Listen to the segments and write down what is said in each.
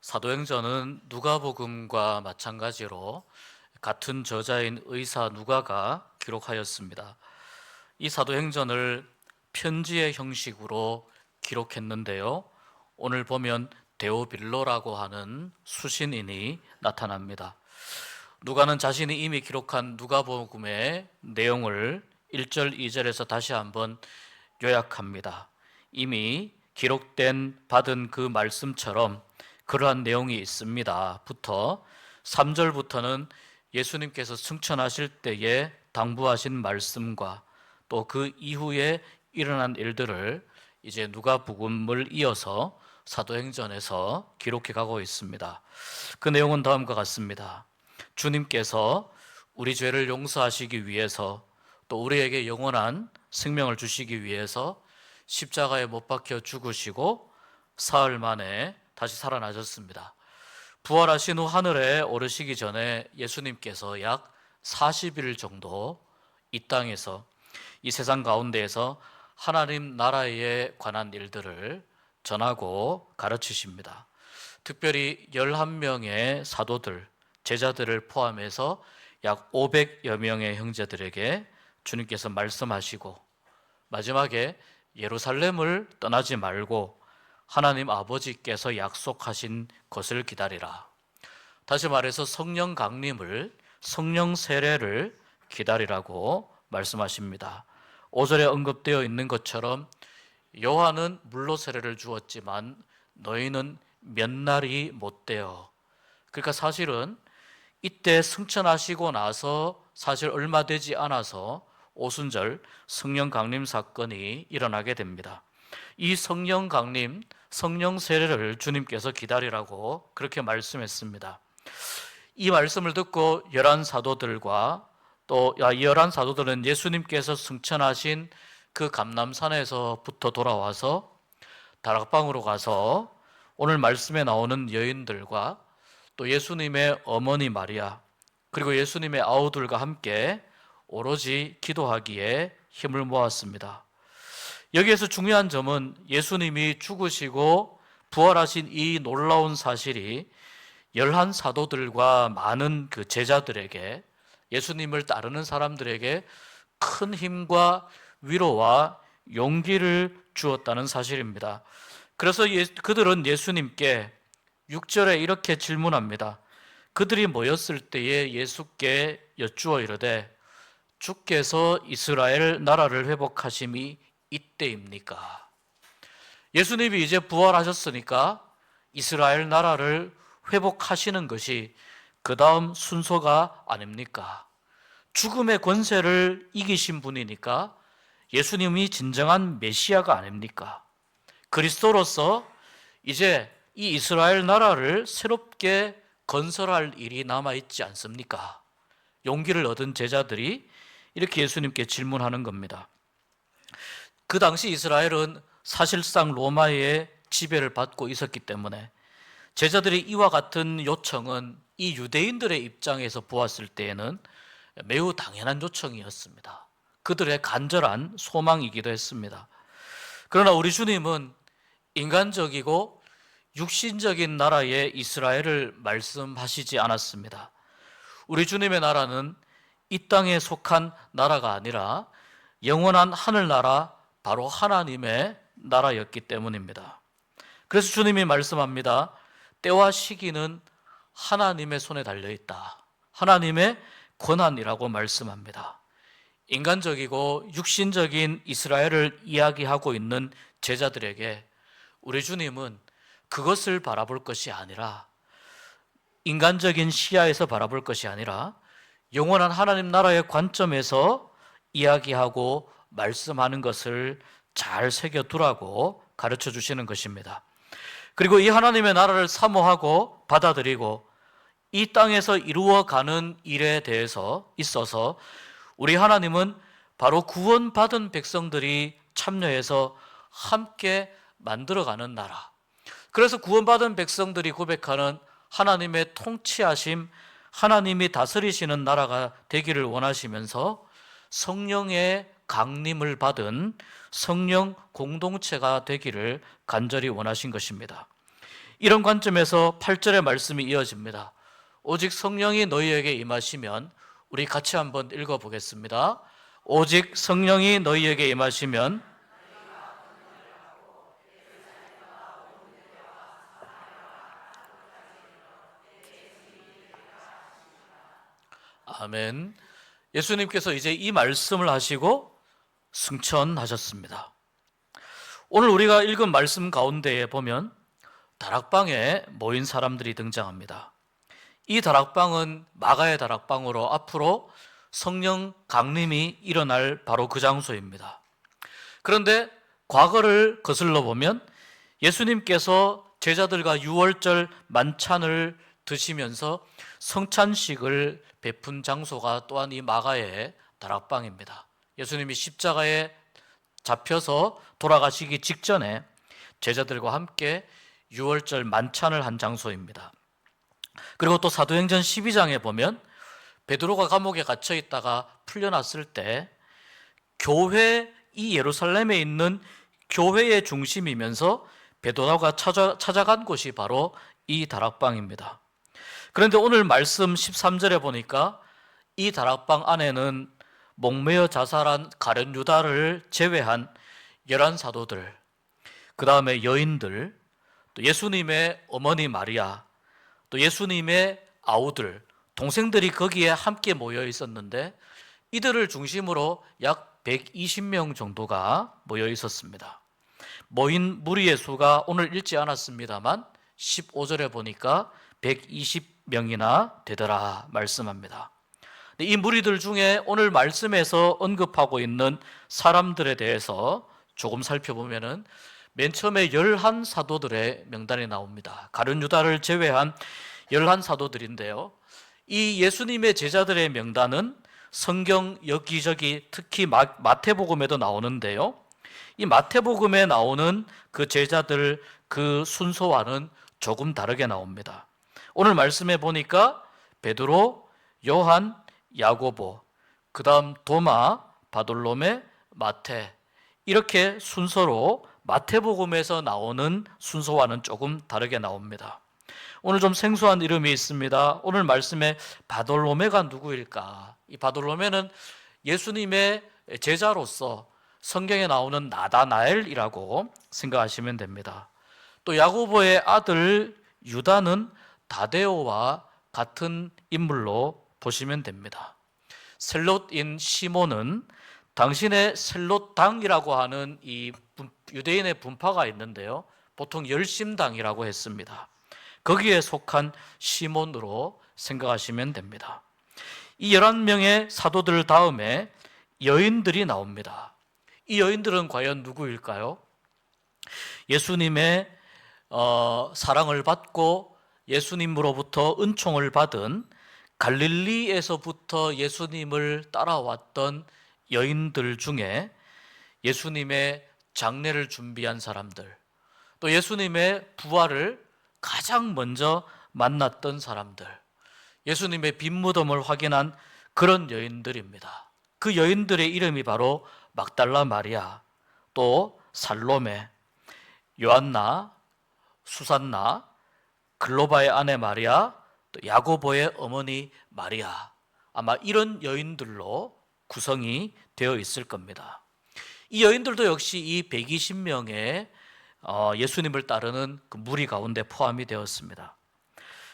사도행전은 누가복음과 마찬가지로 같은 저자인 의사 누가가 기록하였습니다. 이 사도행전을 편지의 형식으로 기록했는데요. 오늘 보면 데오빌로라고 하는 수신인이 나타납니다. 누가는 자신이 이미 기록한 누가복음의 내용을 1절, 2절에서 다시 한번 요약합니다. 이미 기록된 받은 그 말씀처럼 그러한 내용이 있습니다. 부터 3절부터는 예수님께서 승천하실 때에 당부하신 말씀과 또 그 이후에 일어난 일들을 이제 누가복음을 이어서 사도행전에서 기록해 가고 있습니다. 그 내용은 다음과 같습니다. 주님께서 우리 죄를 용서하시기 위해서 또 우리에게 영원한 생명을 주시기 위해서 십자가에 못 박혀 죽으시고 사흘 만에 다시 살아나셨습니다. 부활하신 후 하늘에 오르시기 전에 예수님께서 약 40일 정도 이 땅에서 이 세상 가운데에서 하나님 나라에 관한 일들을 전하고 가르치십니다. 특별히 11명의 사도들, 제자들을 포함해서 약 500여 명의 형제들에게 주님께서 말씀하시고 마지막에 예루살렘을 떠나지 말고 하나님 아버지께서 약속하신 것을 기다리라. 다시 말해서 성령 강림을, 성령 세례를 기다리라고 말씀하십니다. 5절에 언급되어 있는 것처럼 요한은 물로 세례를 주었지만 너희는 몇 날이 못 되어. 그러니까 사실은 이때 승천하시고 나서 사실 얼마 되지 않아서 오순절 성령 강림 사건이 일어나게 됩니다. 이 성령 강림, 성령 세례를 주님께서 기다리라고 그렇게 말씀했습니다. 이 말씀을 듣고 11사도들과 또 11사도들은 예수님께서 승천하신 그 감람산에서부터 돌아와서 다락방으로 가서 오늘 말씀에 나오는 여인들과 또 예수님의 어머니 마리아 그리고 예수님의 아우들과 함께 오로지 기도하기에 힘을 모았습니다. 여기에서 중요한 점은 예수님이 죽으시고 부활하신 이 놀라운 사실이 11사도들과 많은 그 제자들에게, 예수님을 따르는 사람들에게 큰 힘과 위로와 용기를 주었다는 사실입니다. 그래서 그들은 예수님께 6절에 이렇게 질문합니다. 그들이 모였을 때에 예수께 여쭈어 이르되 주께서 이스라엘 나라를 회복하심이 이때입니까? 예수님이 이제 부활하셨으니까 이스라엘 나라를 회복하시는 것이 그 다음 순서가 아닙니까? 죽음의 권세를 이기신 분이니까 예수님이 진정한 메시아가 아닙니까? 그리스도로서 이제 이 이스라엘 나라를 새롭게 건설할 일이 남아있지 않습니까? 용기를 얻은 제자들이 이렇게 예수님께 질문하는 겁니다. 그 당시 이스라엘은 사실상 로마의 지배를 받고 있었기 때문에 제자들이 이와 같은 요청은 이 유대인들의 입장에서 보았을 때에는 매우 당연한 요청이었습니다. 그들의 간절한 소망이기도 했습니다. 그러나 우리 주님은 인간적이고 육신적인 나라의 이스라엘을 말씀하시지 않았습니다. 우리 주님의 나라는 이 땅에 속한 나라가 아니라 영원한 하늘나라, 바로 하나님의 나라였기 때문입니다. 그래서 주님이 말씀합니다. 때와 시기는 하나님의 손에 달려있다. 하나님의 권한이라고 말씀합니다. 인간적이고 육신적인 이스라엘을 이야기하고 있는 제자들에게 우리 주님은 그것을 바라볼 것이 아니라, 인간적인 시야에서 바라볼 것이 아니라 영원한 하나님 나라의 관점에서 이야기하고 말씀하는 것을 잘 새겨두라고 가르쳐 주시는 것입니다. 그리고 이 하나님의 나라를 사모하고 받아들이고 이 땅에서 이루어가는 일에 대해서 있어서 우리 하나님은 바로 구원받은 백성들이 참여해서 함께 만들어가는 나라. 그래서 구원받은 백성들이 고백하는 하나님의 통치하심, 하나님이 다스리시는 나라가 되기를 원하시면서 성령의 강림을 받은 성령 공동체가 되기를 간절히 원하신 것입니다. 이런 관점에서 8절의 말씀이 이어집니다. 오직 성령이 너희에게 임하시면, 우리 같이 한번 읽어보겠습니다. 오직 성령이 너희에게 임하시면 아멘. 예수님께서 이제 이 말씀을 하시고 승천하셨습니다. 오늘 우리가 읽은 말씀 가운데에 보면 다락방에 모인 사람들이 등장합니다. 이 다락방은 마가의 다락방으로 앞으로 성령 강림이 일어날 바로 그 장소입니다. 그런데 과거를 거슬러 보면 예수님께서 제자들과 유월절 만찬을 드시면서 성찬식을 베푼 장소가 또한 이 마가의 다락방입니다. 예수님이 십자가에 잡혀서 돌아가시기 직전에 제자들과 함께 유월절 만찬을 한 장소입니다. 그리고 또 사도행전 12장에 보면 베드로가 감옥에 갇혀 있다가 풀려났을 때 교회, 이 예루살렘에 있는 교회의 중심이면서 베드로가 찾아간 곳이 바로 이 다락방입니다. 그런데 오늘 말씀 13절에 보니까 이 다락방 안에는 목매어 자살한 가룟 유다를 제외한 11사도들, 그 다음에 여인들, 또 예수님의 어머니 마리아, 또 예수님의 아우들, 동생들이 거기에 함께 모여 있었는데 이들을 중심으로 약 120명 정도가 모여 있었습니다. 모인 무리의 수가 오늘 읽지 않았습니다만 15절에 보니까 120명이나 되더라 말씀합니다. 이 무리들 중에 오늘 말씀에서 언급하고 있는 사람들에 대해서 조금 살펴보면은 맨 처음에 11사도들의 명단이 나옵니다. 가룟 유다를 제외한 11사도들인데요. 이 예수님의 제자들의 명단은 성경 여기저기 특히 마태복음에도 나오는데요. 이 마태복음에 나오는 그 제자들 그 순서와는 조금 다르게 나옵니다. 오늘 말씀에 보니까 베드로, 요한, 야고보, 그 다음 도마, 바돌로메, 마태, 이렇게 순서로 마태복음에서 나오는 순서와는 조금 다르게 나옵니다. 오늘 좀 생소한 이름이 있습니다. 오늘 말씀에 바돌로메가 누구일까? 이 바돌로메는 예수님의 제자로서 성경에 나오는 나다나엘이라고 생각하시면 됩니다. 또 야고보의 아들 유다는 다데오와 같은 인물로 보시면 됩니다. 셀롯인 시몬은 당신의 셀롯당이라고 하는 이 유대인의 분파가 있는데요. 보통 열심당이라고 했습니다. 거기에 속한 시몬으로 생각하시면 됩니다. 이 11명의 사도들 다음에 여인들이 나옵니다. 이 여인들은 과연 누구일까요? 예수님의 사랑을 받고 예수님으로부터 은총을 받은 갈릴리에서부터 예수님을 따라왔던 여인들 중에 예수님의 장례를 준비한 사람들, 또 예수님의 부활을 가장 먼저 만났던 사람들, 예수님의 빈 무덤을 확인한 그런 여인들입니다. 그 여인들의 이름이 바로 막달라 마리아, 또 살로메, 요한나, 수산나, 글로바의 아내 마리아, 또 야고보의 어머니 마리아, 아마 이런 여인들로 구성이 되어 있을 겁니다. 이 여인들도 역시 이 120명의 예수님을 따르는 그 무리 가운데 포함이 되었습니다.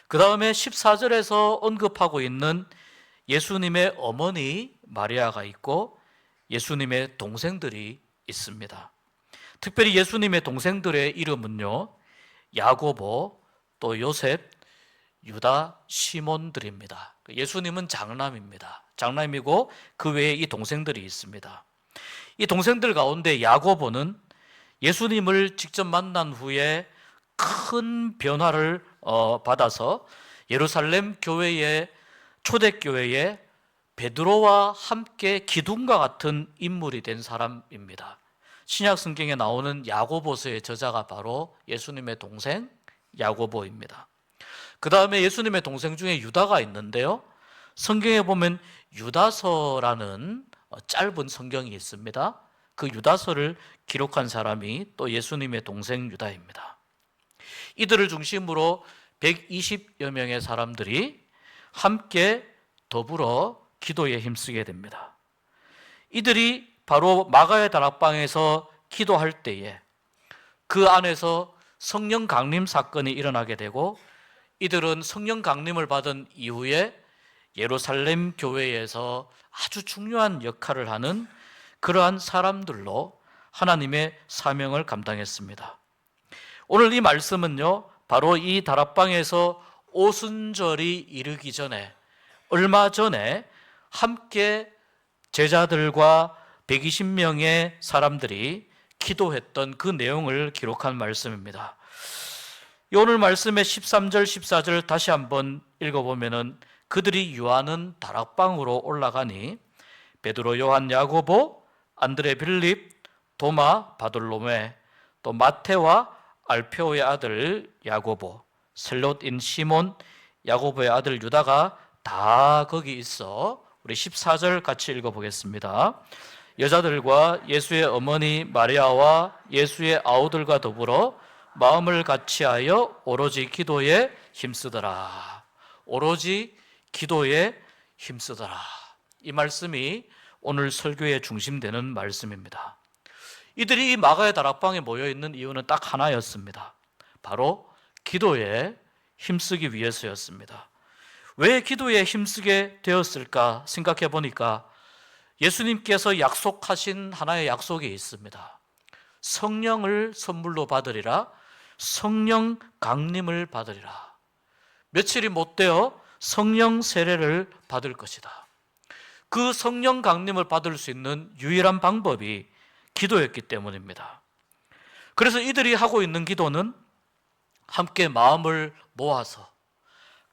그 다음에 14절에서 언급하고 있는 예수님의 어머니 마리아가 있고 예수님의 동생들이 있습니다. 특별히 예수님의 동생들의 이름은요, 야고보, 또 요셉, 유다, 시몬들입니다. 예수님은 장남입니다. 장남이고 그 외에 이 동생들이 있습니다. 이 동생들 가운데 야고보는 예수님을 직접 만난 후에 큰 변화를 받아서 예루살렘 교회의 초대교회에 베드로와 함께 기둥과 같은 인물이 된 사람입니다. 신약 성경에 나오는 야고보서의 저자가 바로 예수님의 동생 야고보입니다. 그 다음에 예수님의 동생 중에 유다가 있는데요. 성경에 보면 유다서라는 짧은 성경이 있습니다. 그 유다서를 기록한 사람이 또 예수님의 동생 유다입니다. 이들을 중심으로 120여 명의 사람들이 함께 더불어 기도에 힘쓰게 됩니다. 이들이 바로 마가의 다락방에서 기도할 때에 그 안에서 성령 강림 사건이 일어나게 되고, 이들은 성령 강림을 받은 이후에 예루살렘 교회에서 아주 중요한 역할을 하는 그러한 사람들로 하나님의 사명을 감당했습니다. 오늘 이 말씀은요, 바로 이 다락방에서 오순절이 이르기 전에, 얼마 전에 함께 제자들과 120명의 사람들이 기도했던 그 내용을 기록한 말씀입니다. 오늘 말씀의 13절, 14절 다시 한번 읽어보면은, 그들이 유하는 다락방으로 올라가니 베드로, 요한, 야고보, 안드레, 빌립, 도마, 바돌로메, 또 마테와 알페오의 아들 야고보, 셀롯인 시몬, 야고보의 아들 유다가 다 거기 있어. 우리 14절 같이 읽어보겠습니다. 여자들과 예수의 어머니 마리아와 예수의 아우들과 더불어 마음을 같이하여 오로지 기도에 힘쓰더라. 오로지 기도에 힘쓰더라. 이 말씀이 오늘 설교의 중심되는 말씀입니다. 이들이 이 마가의 다락방에 모여있는 이유는 딱 하나였습니다. 바로 기도에 힘쓰기 위해서였습니다. 왜 기도에 힘쓰게 되었을까 생각해 보니까 예수님께서 약속하신 하나의 약속이 있습니다. 성령을 선물로 받으리라, 성령 강림을 받으리라. 며칠이 못 되어 성령 세례를 받을 것이다. 그 성령 강림을 받을 수 있는 유일한 방법이 기도였기 때문입니다. 그래서 이들이 하고 있는 기도는 함께 마음을 모아서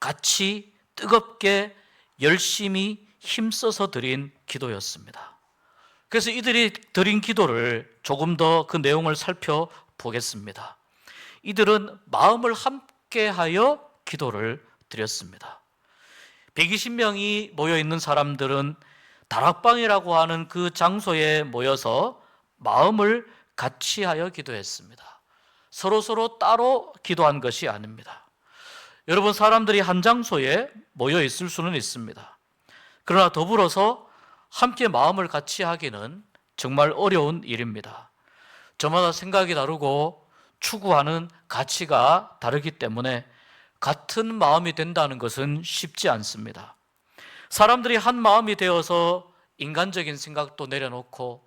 같이 뜨겁게 열심히 힘써서 드린 기도였습니다. 그래서 이들이 드린 기도를 조금 더 그 내용을 살펴보겠습니다. 이들은 마음을 함께하여 기도를 드렸습니다. 120명이 모여있는 사람들은 다락방이라고 하는 그 장소에 모여서 마음을 같이 하여 기도했습니다. 서로 따로 기도한 것이 아닙니다. 여러분, 사람들이 한 장소에 모여 있을 수는 있습니다. 그러나 더불어서 함께 마음을 같이 하기는 정말 어려운 일입니다. 저마다 생각이 다르고 추구하는 가치가 다르기 때문에 같은 마음이 된다는 것은 쉽지 않습니다. 사람들이 한 마음이 되어서 인간적인 생각도 내려놓고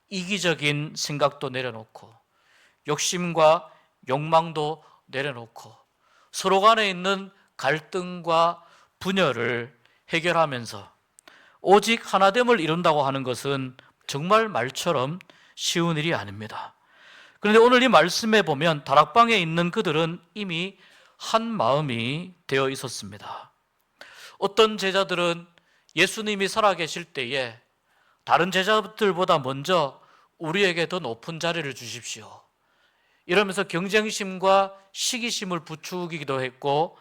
이기적인 생각도 내려놓고 욕심과 욕망도 내려놓고 서로 간에 있는 갈등과 분열을 해결하면서 오직 하나됨을 이룬다고 하는 것은 정말 말처럼 쉬운 일이 아닙니다. 그런데 오늘 이 말씀에 보면 다락방에 있는 그들은 이미 한 마음이 되어 있었습니다. 어떤 제자들은 예수님이 살아계실 때에 다른 제자들보다 먼저 우리에게 더 높은 자리를 주십시오, 이러면서 경쟁심과 시기심을 부추기기도 했고,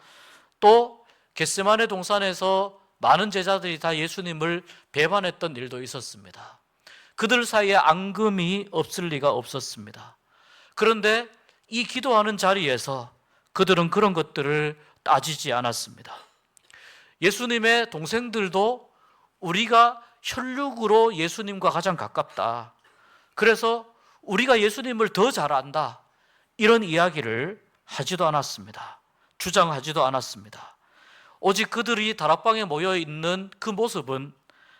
또 겟세마네 동산에서 많은 제자들이 다 예수님을 배반했던 일도 있었습니다. 그들 사이에 앙금이 없을 리가 없었습니다. 그런데 이 기도하는 자리에서 그들은 그런 것들을 따지지 않았습니다. 예수님의 동생들도 우리가 혈육으로 예수님과 가장 가깝다, 그래서 우리가 예수님을 더 잘 안다, 이런 이야기를 하지도 않았습니다. 주장하지도 않았습니다. 오직 그들이 다락방에 모여 있는 그 모습은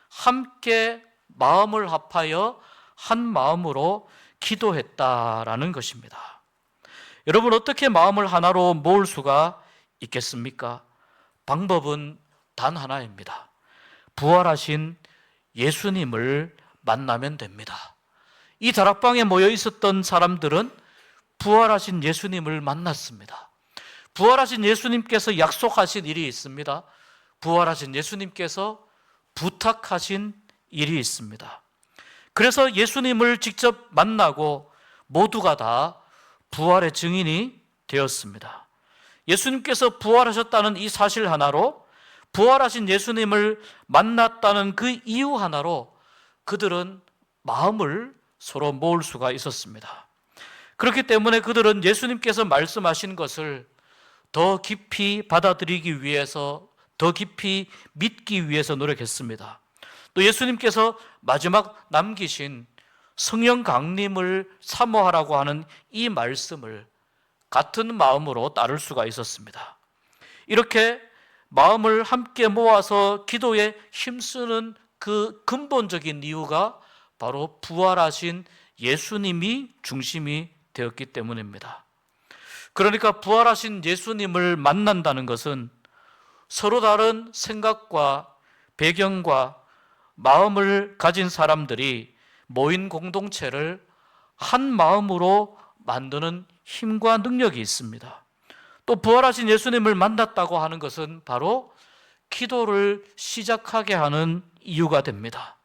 함께 마음을 합하여 한 마음으로 기도했다라는 것입니다. 여러분, 어떻게 마음을 하나로 모을 수가 있겠습니까? 방법은 단 하나입니다. 부활하신 예수님을 만나면 됩니다. 이 다락방에 모여 있었던 사람들은 부활하신 예수님을 만났습니다. 부활하신 예수님께서 약속하신 일이 있습니다. 부활하신 예수님께서 부탁하신 일이 있습니다. 그래서 예수님을 직접 만나고 모두가 다 부활의 증인이 되었습니다. 예수님께서 부활하셨다는 이 사실 하나로, 부활하신 예수님을 만났다는 그 이유 하나로 그들은 마음을 서로 모을 수가 있었습니다. 그렇기 때문에 그들은 예수님께서 말씀하신 것을 더 깊이 받아들이기 위해서, 더 깊이 믿기 위해서 노력했습니다. 또 예수님께서 마지막 남기신 성령 강림을 사모하라고 하는 이 말씀을 같은 마음으로 따를 수가 있었습니다. 이렇게 마음을 함께 모아서 기도에 힘쓰는 그 근본적인 이유가 바로 부활하신 예수님이 중심이 되었기 때문입니다. 그러니까 부활하신 예수님을 만난다는 것은 서로 다른 생각과 배경과 마음을 가진 사람들이 모인 공동체를 한 마음으로 만드는 힘과 능력이 있습니다. 또 부활하신 예수님을 만났다고 하는 것은 바로 기도를 시작하게 하는 이유가 됩니다.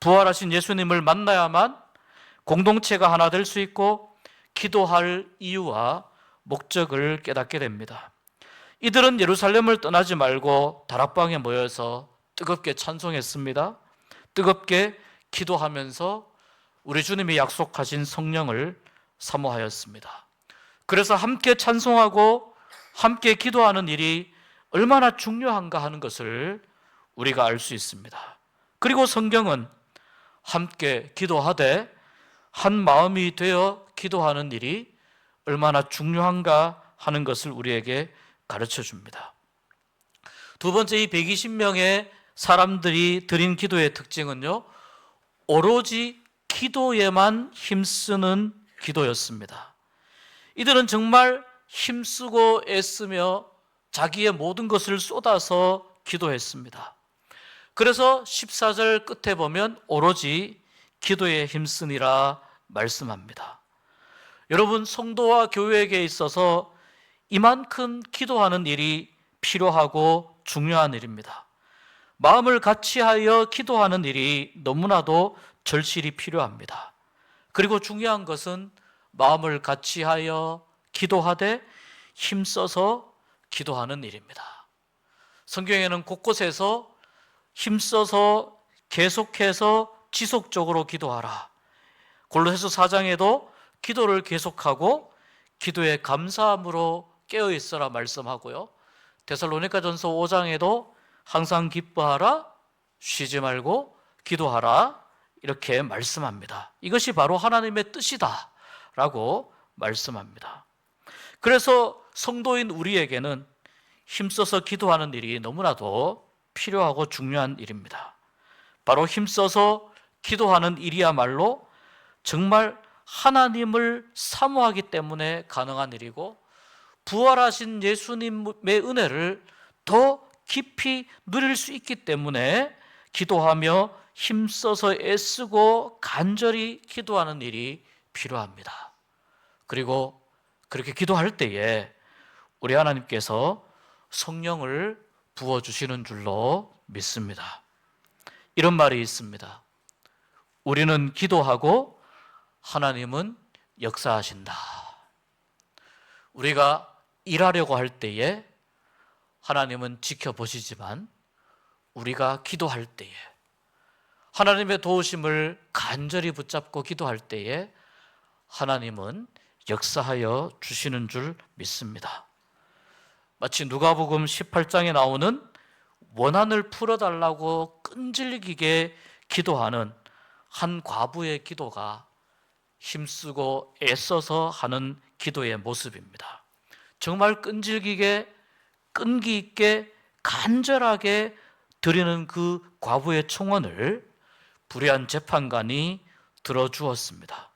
부활하신 예수님을 만나야만 공동체가 하나 될 수 있고 기도할 이유와 목적을 깨닫게 됩니다. 이들은 예루살렘을 떠나지 말고 다락방에 모여서 뜨겁게 찬송했습니다. 뜨겁게 기도하면서 우리 주님이 약속하신 성령을 사모하였습니다. 그래서 함께 찬송하고 함께 기도하는 일이 얼마나 중요한가 하는 것을 우리가 알 수 있습니다. 그리고 성경은 함께 기도하되 한 마음이 되어 기도하는 일이 얼마나 중요한가 하는 것을 우리에게 가르쳐 줍니다. 두 번째, 이 120명의 사람들이 드린 기도의 특징은요, 오로지 기도에만 힘쓰는 기도였습니다. 이들은 정말 힘쓰고 애쓰며 자기의 모든 것을 쏟아서 기도했습니다. 그래서 14절 끝에 보면 오로지 기도에 힘쓰니라 말씀합니다. 여러분, 성도와 교회에게 있어서 이만큼 기도하는 일이 필요하고 중요한 일입니다. 마음을 같이하여 기도하는 일이 너무나도 절실히 필요합니다. 그리고 중요한 것은 마음을 같이하여 기도하되 힘써서 기도하는 일입니다. 성경에는 곳곳에서 힘써서 계속해서 지속적으로 기도하라, 골로새서 4장에도 기도를 계속하고 기도에 감사함으로 깨어있어라 말씀하고요, 데살로니가전서 5장에도 항상 기뻐하라, 쉬지 말고 기도하라 이렇게 말씀합니다. 이것이 바로 하나님의 뜻이다 라고 말씀합니다. 그래서 성도인 우리에게는 힘써서 기도하는 일이 너무나도 필요하고 중요한 일입니다. 바로 힘써서 기도하는 일이야말로 정말 하나님을 사모하기 때문에 가능한 일이고, 부활하신 예수님의 은혜를 더 깊이 누릴 수 있기 때문에 기도하며 힘써서 애쓰고 간절히 기도하는 일이 필요합니다. 그리고 그렇게 기도할 때에 우리 하나님께서 성령을 부어주시는 줄로 믿습니다. 이런 말이 있습니다. 우리는 기도하고 하나님은 역사하신다. 우리가 일하려고 할 때에 하나님은 지켜보시지만 우리가 기도할 때에, 하나님의 도우심을 간절히 붙잡고 기도할 때에 하나님은 역사하여 주시는 줄 믿습니다. 마치 누가복음 18장에 나오는 원한을 풀어달라고 끈질기게 기도하는 한 과부의 기도가 힘쓰고 애써서 하는 기도의 모습입니다. 정말 끈질기게 끈기 있게 간절하게 드리는 그 과부의 청원을 불의한 재판관이 들어주었습니다.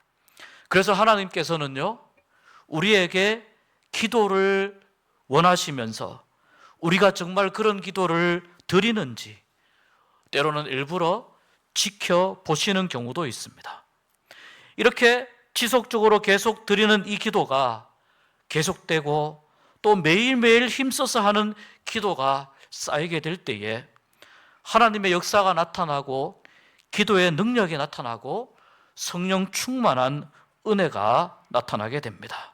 그래서 하나님께서는요, 우리에게 기도를 원하시면서 우리가 정말 그런 기도를 드리는지 때로는 일부러 지켜보시는 경우도 있습니다. 이렇게 지속적으로 계속 드리는 이 기도가 계속되고 또 매일매일 힘써서 하는 기도가 쌓이게 될 때에 하나님의 역사가 나타나고 기도의 능력이 나타나고 성령 충만한 은혜가 나타나게 됩니다.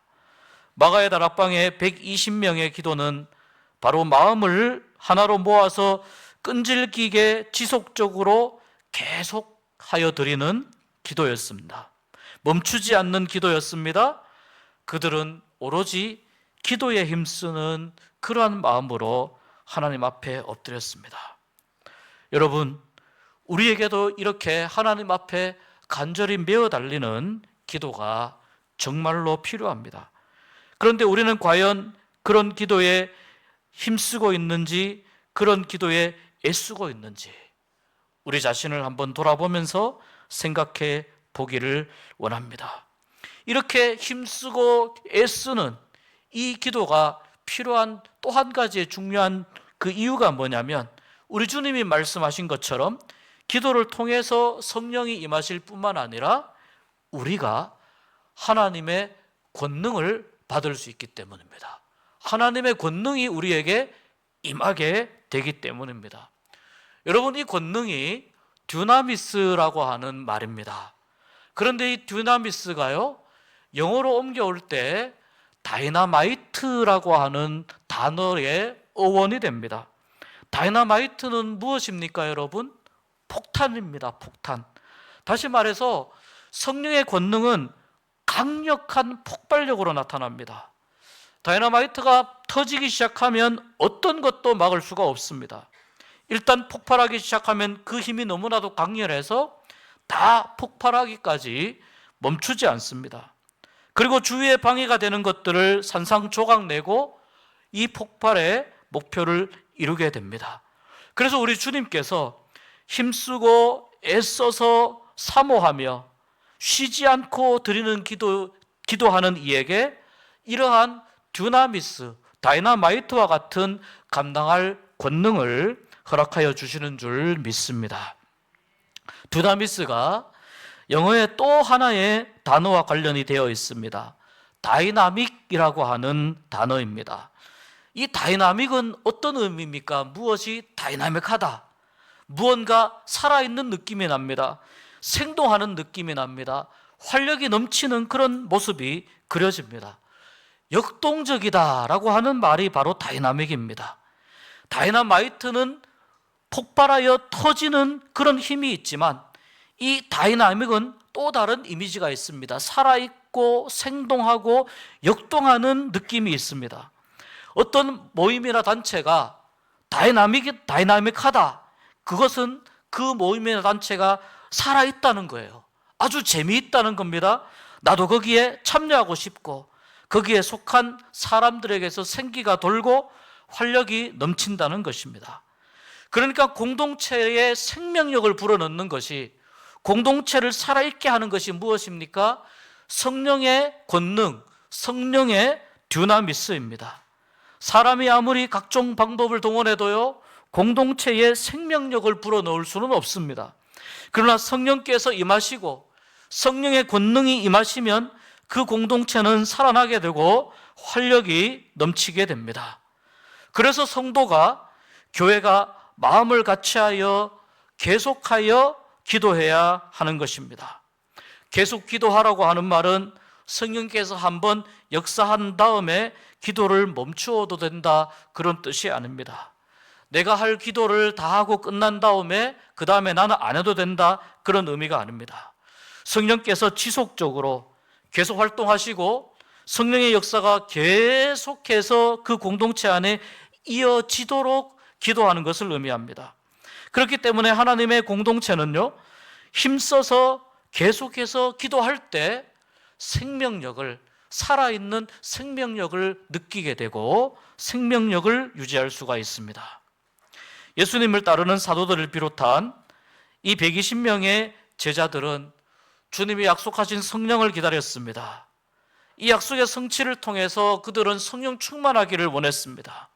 마가의 다락방의 120명의 기도는 바로 마음을 하나로 모아서 끈질기게 지속적으로 계속하여 드리는 기도였습니다. 멈추지 않는 기도였습니다. 그들은 오로지 기도에 힘쓰는 그러한 마음으로 하나님 앞에 엎드렸습니다. 여러분, 우리에게도 이렇게 하나님 앞에 간절히 메어 달리는 기도가 정말로 필요합니다. 그런데 우리는 과연 그런 기도에 힘쓰고 있는지, 그런 기도에 애쓰고 있는지 우리 자신을 한번 돌아보면서 생각해 보기를 원합니다. 이렇게 힘쓰고 애쓰는 이 기도가 필요한 또 한 가지의 중요한 그 이유가 뭐냐면, 우리 주님이 말씀하신 것처럼 기도를 통해서 성령이 임하실 뿐만 아니라 우리가 하나님의 권능을 받을 수 있기 때문입니다. 하나님의 권능이 우리에게 임하게 되기 때문입니다. 여러분, 이 권능이 듀나미스라고 하는 말입니다. 그런데 이 듀나미스가요, 영어로 옮겨올 때 다이나마이트라고 하는 단어의 어원이 됩니다. 다이나마이트는 무엇입니까, 여러분? 폭탄입니다. 폭탄. 다시 말해서 성령의 권능은 강력한 폭발력으로 나타납니다. 다이너마이트가 터지기 시작하면 어떤 것도 막을 수가 없습니다. 일단 폭발하기 시작하면 그 힘이 너무나도 강렬해서 다 폭발하기까지 멈추지 않습니다. 그리고 주위에 방해가 되는 것들을 산산조각 내고 이 폭발의 목표를 이루게 됩니다. 그래서 우리 주님께서 힘쓰고 애써서 사모하며 쉬지 않고 드리는 기도하는 이에게 이러한 듀나미스, 다이나마이트와 같은 감당할 권능을 허락하여 주시는 줄 믿습니다. 듀나미스가 영어의 또 하나의 단어와 관련이 되어 있습니다. 다이나믹이라고 하는 단어입니다. 이 다이나믹은 어떤 의미입니까? 무엇이 다이나믹하다, 무언가 살아있는 느낌이 납니다. 생동하는 느낌이 납니다. 활력이 넘치는 그런 모습이 그려집니다. 역동적이다라고 하는 말이 바로 다이나믹입니다. 다이나마이트는 폭발하여 터지는 그런 힘이 있지만 이 다이나믹은 또 다른 이미지가 있습니다. 살아있고 생동하고 역동하는 느낌이 있습니다. 어떤 모임이나 단체가 다이나믹하다, 그것은 그 모임이나 단체가 살아있다는 거예요. 아주 재미있다는 겁니다. 나도 거기에 참여하고 싶고 거기에 속한 사람들에게서 생기가 돌고 활력이 넘친다는 것입니다. 그러니까 공동체의 생명력을 불어넣는 것이, 공동체를 살아있게 하는 것이 무엇입니까? 성령의 권능, 성령의 듀나미스입니다. 사람이 아무리 각종 방법을 동원해도요, 공동체의 생명력을 불어넣을 수는 없습니다. 그러나 성령께서 임하시고 성령의 권능이 임하시면 그 공동체는 살아나게 되고 활력이 넘치게 됩니다. 그래서 성도가, 교회가 마음을 같이하여 계속하여 기도해야 하는 것입니다. 계속 기도하라고 하는 말은 성령께서 한번 역사한 다음에 기도를 멈추어도 된다, 그런 뜻이 아닙니다. 내가 할 기도를 다 하고 끝난 다음에 그 다음에 나는 안 해도 된다, 그런 의미가 아닙니다. 성령께서 지속적으로 계속 활동하시고 성령의 역사가 계속해서 그 공동체 안에 이어지도록 기도하는 것을 의미합니다. 그렇기 때문에 하나님의 공동체는요, 힘써서 계속해서 기도할 때 생명력을, 살아있는 생명력을 느끼게 되고 생명력을 유지할 수가 있습니다. 예수님을 따르는 사도들을 비롯한 이 120명의 제자들은 주님이 약속하신 성령을 기다렸습니다. 이 약속의 성취를 통해서 그들은 성령 충만하기를 원했습니다.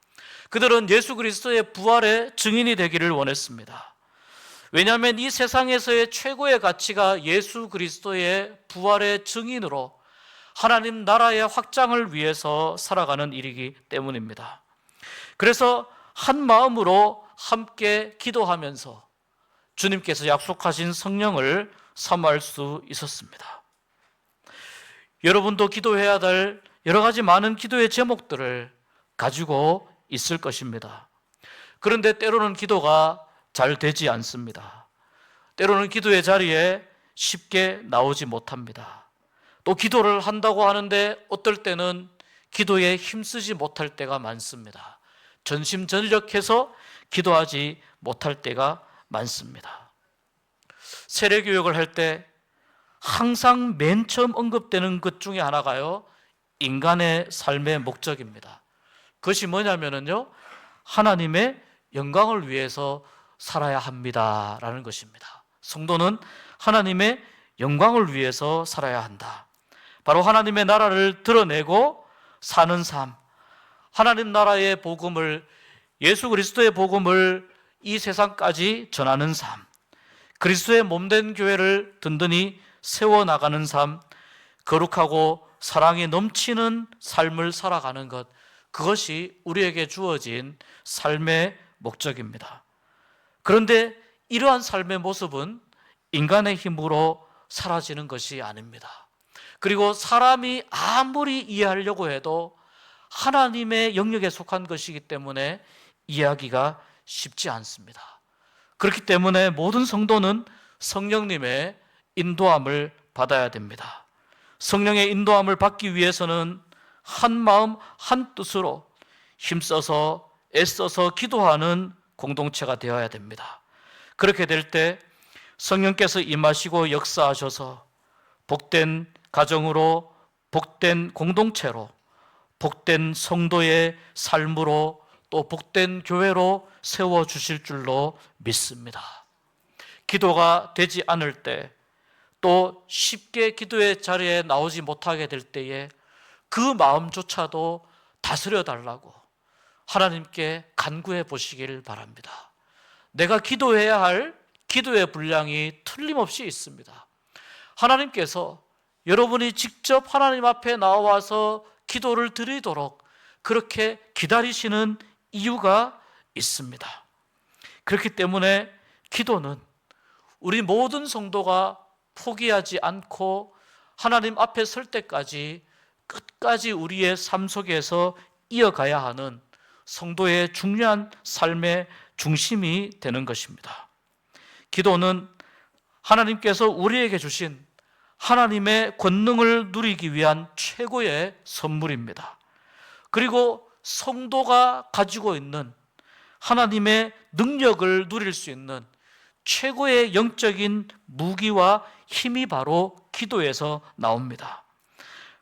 그들은 예수 그리스도의 부활의 증인이 되기를 원했습니다. 왜냐하면 이 세상에서의 최고의 가치가 예수 그리스도의 부활의 증인으로 하나님 나라의 확장을 위해서 살아가는 일이기 때문입니다. 그래서 한 마음으로 함께 기도하면서 주님께서 약속하신 성령을 사모할 수 있었습니다. 여러분도 기도해야 될 여러 가지 많은 기도의 제목들을 가지고 있을 것입니다. 그런데 때로는 기도가 잘 되지 않습니다. 때로는 기도의 자리에 쉽게 나오지 못합니다. 또 기도를 한다고 하는데 어떨 때는 기도에 힘쓰지 못할 때가 많습니다. 전심전력해서 기도하지 못할 때가 많습니다. 세례교육을 할 때 항상 맨 처음 언급되는 것 중에 하나가요, 인간의 삶의 목적입니다. 그것이 뭐냐면요, 하나님의 영광을 위해서 살아야 합니다라는 것입니다. 성도는 하나님의 영광을 위해서 살아야 한다. 바로 하나님의 나라를 드러내고 사는 삶, 하나님 나라의 복음을, 예수 그리스도의 복음을 이 세상까지 전하는 삶, 그리스도의 몸된 교회를 든든히 세워나가는 삶, 거룩하고 사랑이 넘치는 삶을 살아가는 것, 그것이 우리에게 주어진 삶의 목적입니다. 그런데 이러한 삶의 모습은 인간의 힘으로 사라지는 것이 아닙니다. 그리고 사람이 아무리 이해하려고 해도 하나님의 영역에 속한 것이기 때문에 이해하기가 쉽지 않습니다. 그렇기 때문에 모든 성도는 성령님의 인도함을 받아야 됩니다. 성령의 인도함을 받기 위해서는 한 마음 한 뜻으로 힘써서 애써서 기도하는 공동체가 되어야 됩니다. 그렇게 될 때 성령께서 임하시고 역사하셔서 복된 가정으로, 복된 공동체로, 복된 성도의 삶으로, 또 복된 교회로 세워주실 줄로 믿습니다. 기도가 되지 않을 때, 또 쉽게 기도의 자리에 나오지 못하게 될 때에 그 마음조차도 다스려 달라고 하나님께 간구해 보시길 바랍니다. 내가 기도해야 할 기도의 분량이 틀림없이 있습니다. 하나님께서 여러분이 직접 하나님 앞에 나와서 기도를 드리도록 그렇게 기다리시는 이유가 있습니다. 그렇기 때문에 기도는 우리 모든 성도가 포기하지 않고 하나님 앞에 설 때까지 끝까지 우리의 삶 속에서 이어가야 하는 성도의 중요한 삶의 중심이 되는 것입니다. 기도는 하나님께서 우리에게 주신 하나님의 권능을 누리기 위한 최고의 선물입니다. 그리고 성도가 가지고 있는 하나님의 능력을 누릴 수 있는 최고의 영적인 무기와 힘이 바로 기도에서 나옵니다.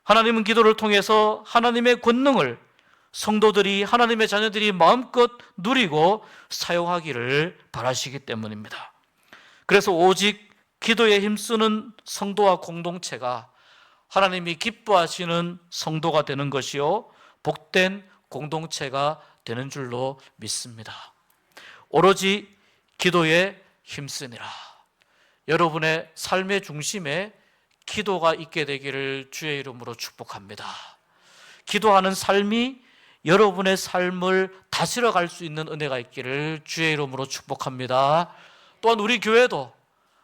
하나님은 기도를 통해서 하나님의 권능을 성도들이, 하나님의 자녀들이 마음껏 누리고 사용하기를 바라시기 때문입니다. 그래서 오직 기도에 힘쓰는 성도와 공동체가 하나님이 기뻐하시는 성도가 되는 것이요, 복된 공동체가 되는 줄로 믿습니다. 오로지 기도에 힘쓰니라. 여러분의 삶의 중심에 기도가 있게 되기를 주의 이름으로 축복합니다. 기도하는 삶이 여러분의 삶을 다스려 갈 수 있는 은혜가 있기를 주의 이름으로 축복합니다. 또한 우리 교회도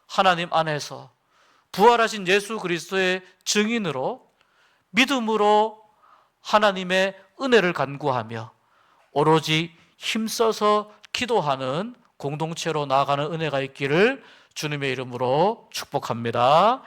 하나님 안에서 부활하신 예수 그리스도의 증인으로 믿음으로 하나님의 은혜를 간구하며 오로지 힘써서 기도하는 공동체로 나아가는 은혜가 있기를 주님의 이름으로 축복합니다.